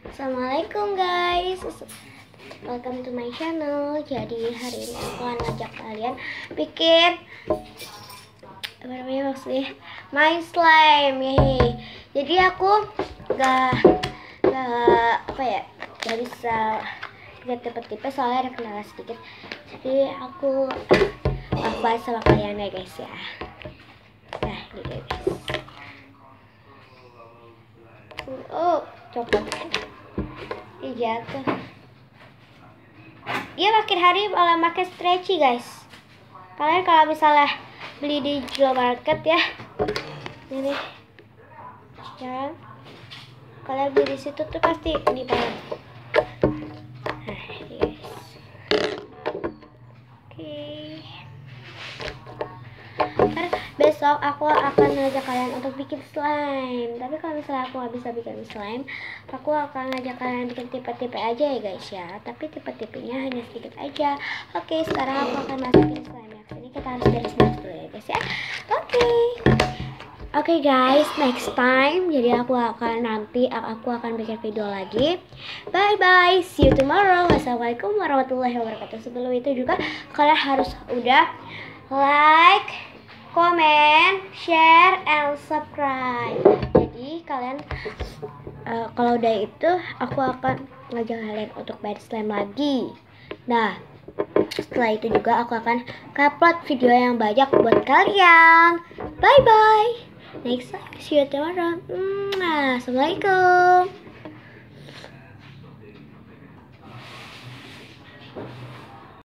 Assalamualaikum guys, welcome to my channel. Jadi hari ini aku akan ngajak kalian bikin main slime. Yeay. Jadi aku gak bisa tipe-tipe soalnya ada kendala sedikit. Jadi aku bahas sama kalian ya guys ya. Nah gitu guys. Oh copot jatuh. Dia makin hari malah makin stretchy guys. Kalian kalau misalnya beli di Jual Market ya, ini ya, kalian beli di situ tuh pasti ini banget. Nah, guys. Oke. Besok aku akan ngajak kalian untuk bikin slime. Tapi kalau misalnya aku nggak bisa bikin slime, aku akan ngajak kalian bikin tipe-tipe aja ya guys ya. Tapi tipe-tipenya hanya sedikit aja. Oke, sekarang aku akan masukin slime yang sini. Kita harus beres-beres dulu ya guys ya. Oke guys, next time. Jadi aku akan bikin video lagi. Bye bye, see you tomorrow. Wassalamualaikum warahmatullahi wabarakatuh. Sebelum itu juga kalian harus udah like, comment, share, and subscribe. Jadi kalian kalau udah itu aku akan ngajak kalian untuk main slime lagi. Nah setelah itu juga aku akan upload video yang banyak buat kalian. Bye bye. Next time, see you tomorrow. Assalamualaikum.